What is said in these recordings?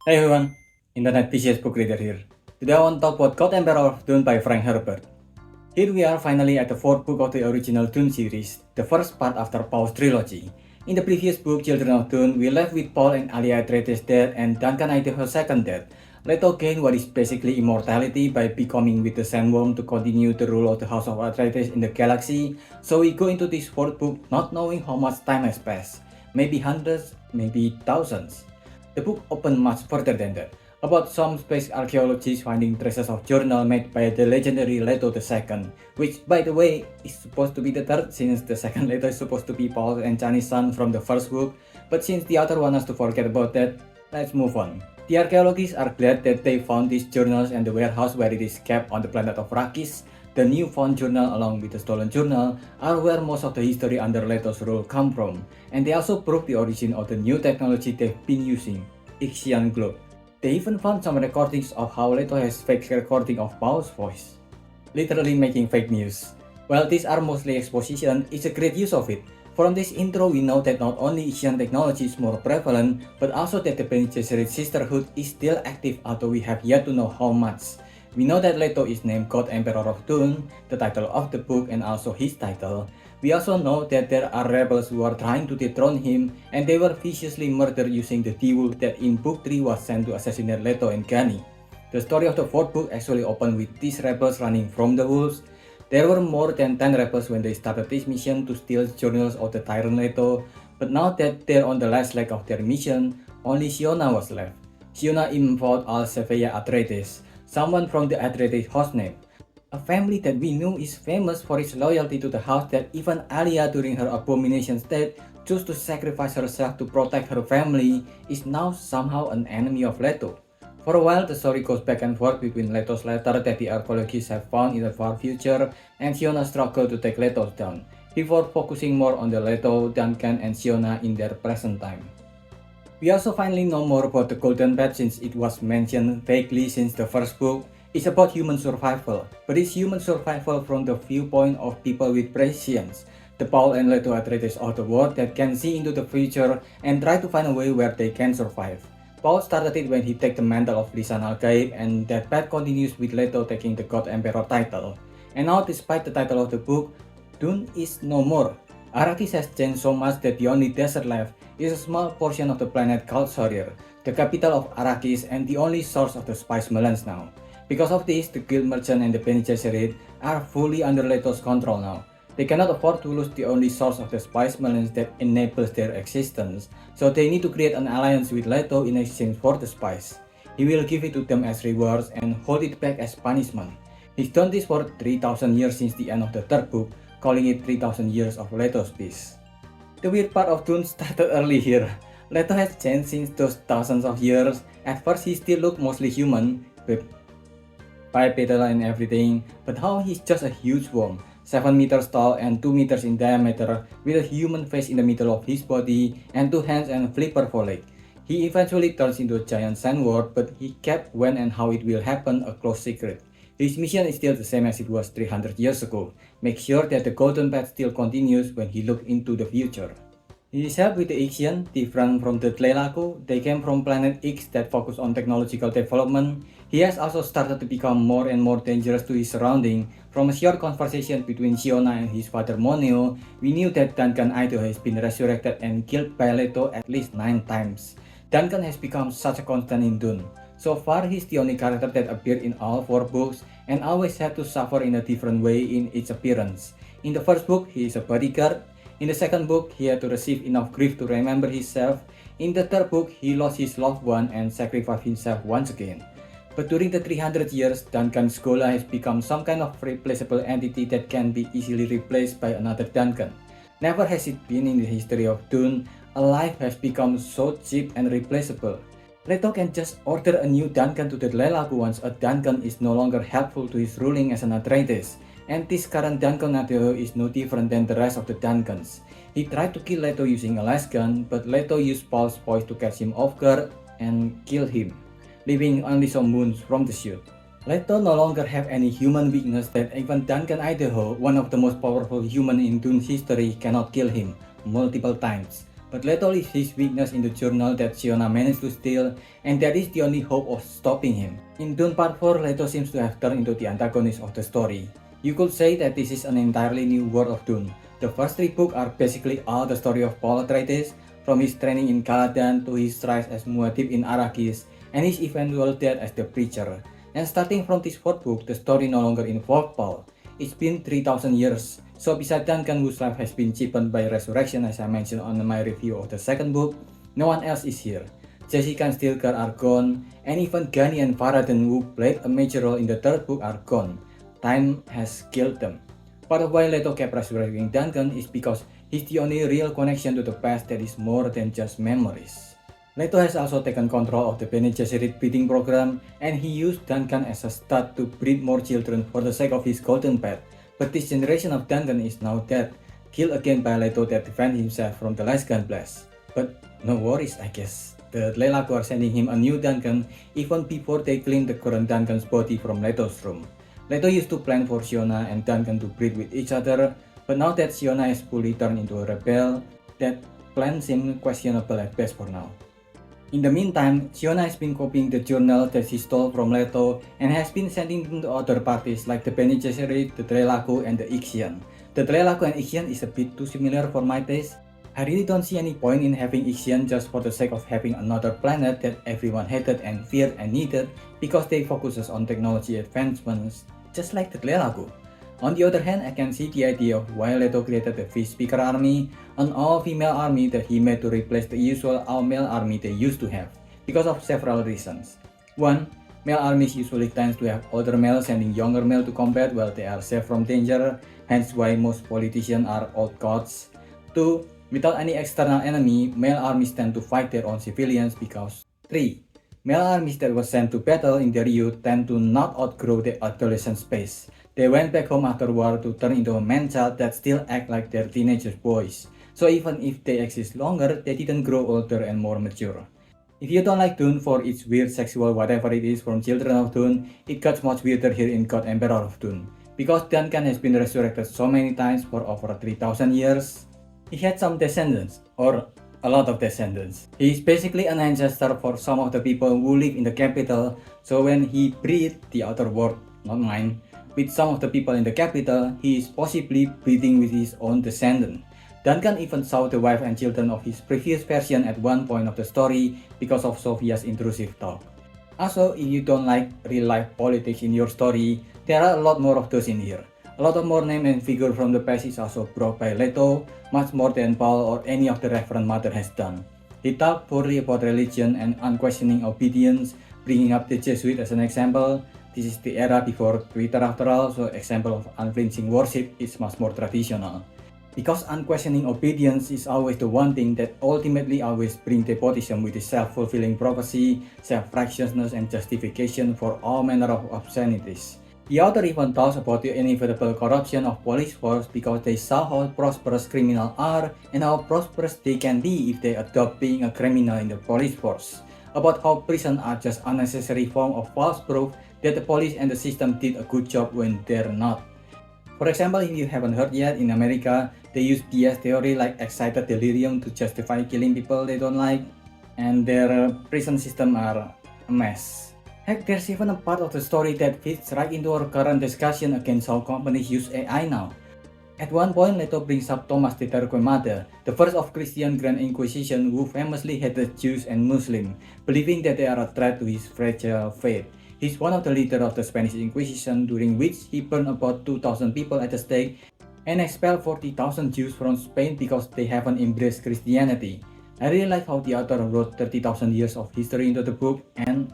Hey everyone, Internet PCS book reader here. Today I want to talk about God Emperor of Dune by Frank Herbert. Here we are finally at the fourth book of the original Dune series, the first part after Paul's trilogy. In the previous book, Children of Dune, we left with Paul and Alia Atreides dead and Duncan Idaho's second death. Leto gained what is basically immortality by becoming with the Sandworm to continue the rule of the House of Atreides in the galaxy, so we go into this fourth book not knowing how much time has passed. Maybe hundreds, maybe thousands. The book opened much further than that, about some space archaeologists finding traces of journal made by the legendary Leto II, which by the way is supposed to be the third since the second Leto is supposed to be Paul and Chani's son from the first book, but since the author wants us to forget about that, let's move on. The archaeologists are glad that they found these journals and the warehouse where it is kept on the planet of Arrakis. The new found journal along with the stolen journal are where most of the history under Leto's rule come from, and they also prove the origin of the new technology they've been using, Ixian Globe. They even found some recordings of how Leto has fake recording of Paul's voice, literally making fake news. While these are mostly exposition, it's a great use of it. From this intro, we know that not only Ixian technology is more prevalent, but also that the Bene Gesserit Sisterhood is still active, although we have yet to know how much. We know that Leto is named God Emperor of Dune, the title of the book and also his title. We also know that there are rebels who are trying to dethrone him, and they were viciously murdered using the D-Wolf that in book 3 was sent to assassinate Leto and Ghani. The story of the fourth book actually opened with these rebels running from the wolves. There were more than 10 rebels when they started this mission to steal journals of the tyrant Leto, but now that they're on the last leg of their mission, only Siona was left. Siona involved Al-Seveya Atreides, someone from the Atreides house name, a family that we knew is famous for its loyalty to the house, that even Alia during her abomination state chose to sacrifice herself to protect her family, is now somehow an enemy of Leto. For a while, the story goes back and forth between Leto's letter that the archaeologists have found in the far future and Siona's struggle to take Leto down, before focusing more on the Leto, Duncan, and Siona in their present time. We also finally know more about the Golden Path since it was mentioned vaguely since the first book. It's about human survival, but it's human survival from the viewpoint of people with prescience, the Paul and Leto Atreides of the world that can see into the future and try to find a way where they can survive. Paul started it when he took the mantle of Lisan al-Gaib, and that path continues with Leto taking the God Emperor title. And now, despite the title of the book, Dune is no more. Arrakis has changed so much that the only desert left is a small portion of the planet called Sorir, the capital of Arrakis and the only source of the spice melons now. Because of this, the guild merchant and the Bene Gesserit are fully under Leto's control now. They cannot afford to lose the only source of the spice melons that enables their existence, so they need to create an alliance with Leto in exchange for the spice. He will give it to them as rewards and hold it back as punishment. He's done this for 3000 years since the end of the third book, calling it 3000 years of Leto's peace. The weird part of Dune started early here. Leto has changed since those thousands of years. At first he still looked mostly human, with bipedal and everything, but now he's just a huge worm, 7 meters tall and 2 meters in diameter, with a human face in the middle of his body and 2 hands and flipper for leg. He eventually turns into a giant sandworm, but he kept when and how it will happen a close secret. His mission is still the same as it was 300 years ago, make sure that the Golden Path still continues when he looks into the future. His help with the Ixian, different from the Tleilaku, they came from planet X that focus on technological development. He has also started to become more and more dangerous to his surroundings. From a short conversation between Siona and his father Moneo, we knew that Duncan Idaho has been resurrected and killed by Leto at least 9 times. Duncan has become such a constant in Dune. So far, he's the only character that appeared in all 4 books and always had to suffer in a different way in its appearance. In the first book, he is a bodyguard. In the second book, he had to receive enough grief to remember himself. In the third book, he lost his loved one and sacrificed himself once again. But during the 300 years, Duncan's Gola has become some kind of replaceable entity that can be easily replaced by another Duncan. Never has it been in the history of Dune, a life has become so cheap and replaceable. Leto can just order a new Duncan to the Tleilaku once a Duncan is no longer helpful to his ruling as an Atreides. And this current Duncan Idaho is no different than the rest of the Duncans. He tried to kill Leto using a las gun, but Leto used Paul's voice to catch him off guard and kill him, leaving only some wounds from the shoot. Leto no longer have any human weakness that even Duncan Idaho, one of the most powerful human in Dune's history, cannot kill him multiple times. But Leto leaves his weakness in the journal that Shiona managed to steal, and that is the only hope of stopping him. In Dune Part 4, Leto seems to have turned into the antagonist of the story. You could say that this is an entirely new world of Dune. The first 3 books are basically all the story of Paul Atreides, from his training in Caladan to his rise as Muad'Dib in Arrakis, and his eventual death as the Preacher. And starting from this 4th book, the story no longer involves Paul. It's been 3000 years, so besides Duncan, whose life has been cheapened by resurrection as I mentioned on my review of the 2nd book, no one else is here. Jessica and Stilgar are gone, and even Gunny and Farad'n, who played a major role in the 3rd book, are gone. Time has killed them. Part of why Leto kept resurrecting Duncan is because he's the only real connection to the past that is more than just memories. Leto has also taken control of the Bene Gesserit breeding program, and he used Duncan as a stud to breed more children for the sake of his golden path. But this generation of Duncan is now dead, killed again by Leto that defended himself from the last gun blast. But no worries, I guess. The Lelaku are sending him a new Duncan even before they clean the current Duncan's body from Leto's room. Leto used to plan for Shiona and Duncan to breed with each other, but now that Shiona has fully turned into a rebel, that plan seems questionable at best for now. In the meantime, Shiona has been copying the journal that she stole from Leto and has been sending them to other parties like the Bene Gesserit, the Trelaku, and the Ixian. The Trelaku and Ixian is a bit too similar for my taste. I really don't see any point in having Ixian just for the sake of having another planet that everyone hated and feared and needed because they focuses on technology advancements, just like the Trelaku. On the other hand, I can see the idea of why Leto created the Fish Speaker army, an all-female army that he made to replace the usual all-male army they used to have, because of several reasons. 1. Male armies usually tend to have older males sending younger males to combat while they are safe from danger, hence why most politicians are old gods. 2. Without any external enemy, male armies tend to fight their own civilians because 3. Male armies that were sent to battle in their youth tend to not outgrow their adolescent phase. They went back home after war to turn into a man-child that still act like their teenage boys. So even if they exist longer, they didn't grow older and more mature. If you don't like Dune for its weird sexual whatever it is from Children of Dune, it gets much weirder here in God Emperor of Dune. Because Duncan has been resurrected so many times for over 3000 years, he had some descendants, or a lot of descendants. He is basically an ancestor for some of the people who live in the capital, so when he breathed the outer world, not mine, with some of the people in the capital, he is possibly breeding with his own descendant. Duncan even saw the wife and children of his previous version at one point of the story because of Sophia's intrusive talk. Also, if you don't like real-life politics in your story, there are a lot more of those in here. A lot of more names and figures from the past is also brought by Leto, much more than Paul or any of the Reverend Mother has done. He talked poorly about religion and unquestioning obedience, bringing up the Jesuit as an example. This is the era before Twitter after all, so example of unflinching worship is much more traditional. Because unquestioning obedience is always the one thing that ultimately always brings despotism with its self-fulfilling prophecy, self-righteousness, and justification for all manner of obscenities. The author even talks about the inevitable corruption of police force because they saw how prosperous criminals are and how prosperous they can be if they adopt being a criminal in the police force. About how prisons are just unnecessary form of false proof that the police and the system did a good job when they're not. For example, if you haven't heard yet, in America, they use BS theory like excited delirium to justify killing people they don't like, and their prison system are a mess. Heck, there's even a part of the story that fits right into our current discussion against how companies use AI now. At one point, Leto brings up Thomas de Torquemada, the first of Christian Grand Inquisition who famously hated Jews and Muslims, believing that they are a threat to his fragile faith. He's one of the leaders of the Spanish Inquisition, during which he burned about 2,000 people at the stake and expelled 40,000 Jews from Spain because they haven't embraced Christianity. I really like how the author wrote 30,000 years of history into the book, and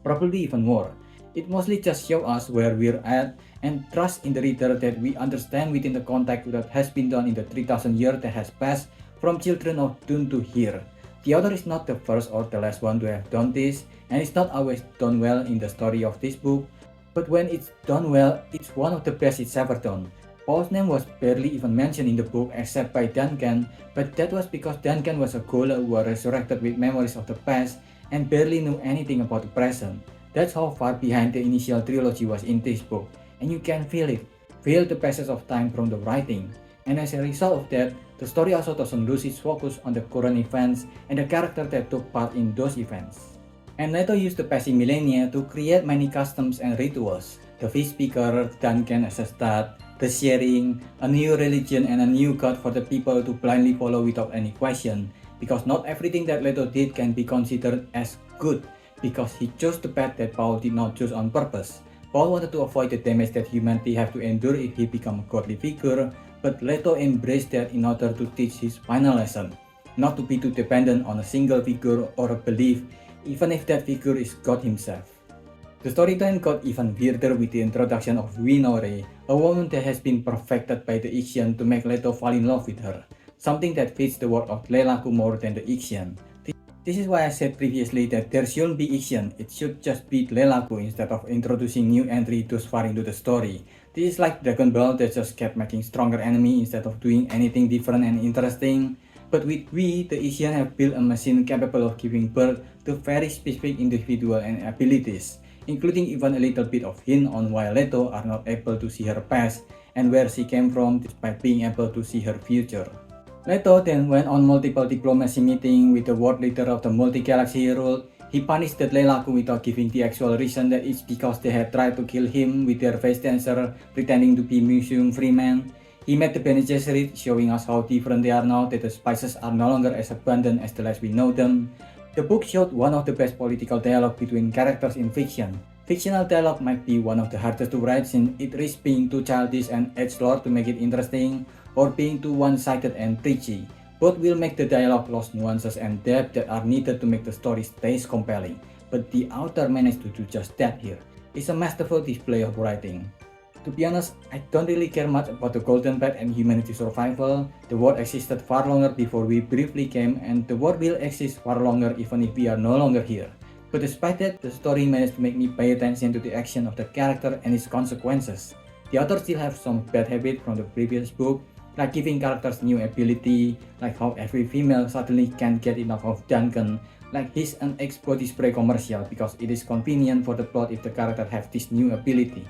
probably even more. It mostly just shows us where we're at and trust in the reader that we understand within the context that has been done in the 3,000 years that has passed from Children of Dune to here. The author is not the first or the last one to have done this, and it's not always done well in the story of this book, but when it's done well, it's one of the best it's ever done. Paul's name was barely even mentioned in the book except by Duncan, but that was because Duncan was a Ghoul who was resurrected with memories of the past and barely knew anything about the present. That's how far behind the initial trilogy was in this book, and you can feel it. Feel the passage of time from the writing. And as a result of that, the The story also doesn't lose its focus on the current events and the characters that took part in those events. And Leto used the passing millennia to create many customs and rituals. The fish speaker, Duncan as a start, the sharing, a new religion and a new god for the people to blindly follow without any question. Because not everything that Leto did can be considered as good, because he chose the path that Paul did not choose on purpose. Paul wanted to avoid the damage that humanity have to endure if he become a godly figure, but Leto embraced that in order to teach his final lesson, not to be too dependent on a single figure or a belief, even if that figure is God himself. The storyline got even weirder with the introduction of Winore, a woman that has been perfected by the Ixian to make Leto fall in love with her, something that fits the world of Lelaku more than the Ixian. This is why I said previously that there shouldn't be Ixian, it should just be Lelaku instead of introducing new entry thus far into the story. This is like Dragon Ball that just kept making stronger enemy instead of doing anything different and interesting. But with we, the Ixian have built a machine capable of giving birth to very specific individual and abilities, including even a little bit of hint on why Leto are not able to see her past and where she came from despite being able to see her future. Leto then went on multiple diplomacy meetings with the world leader of the multi-galaxy rule. He punished the Lelaku without giving the actual reason that it's because they had tried to kill him with their face dancer pretending to be museum freemen. He met the Bene Gesserit, showing us how different they are now that the spices are no longer as abundant as the last we know them. The book showed one of the best political dialogue between characters in fiction. Fictional dialogue might be one of the hardest to write since it risks being too childish and edgelord to make it interesting, or being too one-sided and preachy. Both will make the dialogue lose nuances and depth that are needed to make the story stay compelling, but the author managed to do just that here. It's a masterful display of writing. To be honest, I don't really care much about the Golden Path and humanity's survival. The world existed far longer before we briefly came, and the world will exist far longer even if we are no longer here. But despite that, the story managed to make me pay attention to the action of the character and its consequences. The author still have some bad habits from the previous book, like giving characters new ability, like how every female suddenly can't get enough of Duncan, like he's an ex-body spray commercial because it is convenient for the plot if the character have this new ability.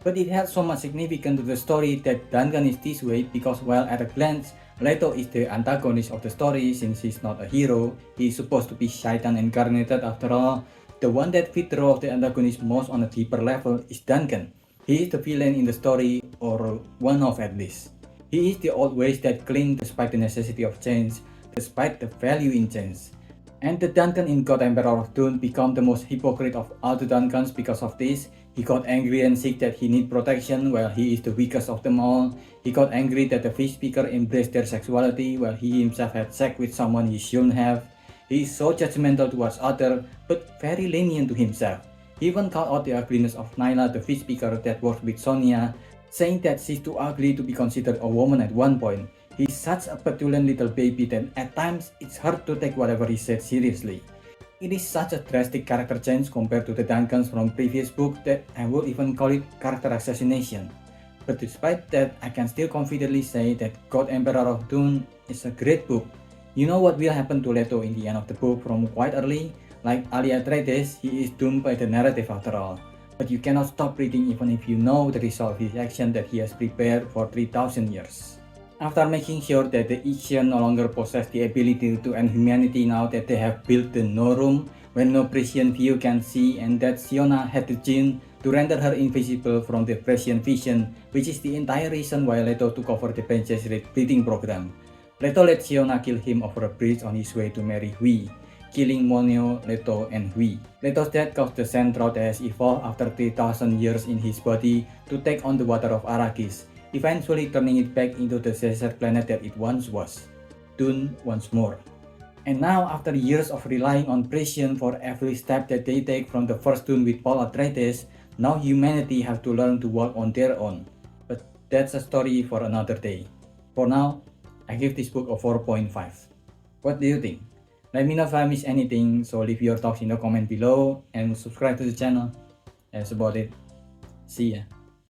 But it has so much significance to the story that Duncan is this way because while at a glance, Leto is the antagonist of the story since he's not a hero, he is supposed to be Shaitan incarnated after all. The one that fits the role of the antagonist most on a deeper level is Duncan. He is the villain in the story, or one of at least. He is the old ways that cling despite the necessity of change, despite the value in change. And the Duncan in God Emperor of Dune become the most hypocrite of all the Duncans because of this. He got angry and sick that he need protection while he is the weakest of them all. He got angry that the fish speaker embraced their sexuality while he himself had sex with someone he shouldn't have. He is so judgmental towards others but very lenient to himself. He even called out the ugliness of Nyla, the fish speaker that works with Sonia, saying that she's too ugly to be considered a woman at one point. He's such a petulant little baby that at times it's hard to take whatever he said seriously. It is such a drastic character change compared to the Duncans from previous book that I would even call it character assassination. But despite that, I can still confidently say that God Emperor of Dune is a great book. You know what will happen to Leto in the end of the book from quite early? Like Ali Atreides, he is doomed by the narrative after all. But you cannot stop reading even if you know the result of his action that he has prepared for 3000 years. After making sure that the Ixian no longer possess the ability to end humanity now that they have built the No Room, when no Prescient view can see, and that Siona had the gene to render her invisible from the Prescient vision, which is the entire reason why Leto took over the Bene Gesserit breeding program. Leto let Siona kill him over a bridge on his way to marry Hui, killing Moneo, Leto, and Hui. Leto's death caused the sand drought that has evolved after 3000 years in his body to take on the water of Arrakis, eventually turning it back into the desert planet that it once was, Dune once more. And now, after years of relying on Prescient for every step that they take from the first Dune with Paul Atreides, now humanity have to learn to walk on their own. But that's a story for another day. For now, I give this book a 4.5. What do you think? Let me know if I miss anything, so leave your thoughts in the comment below and subscribe to the channel. That's about it. See ya.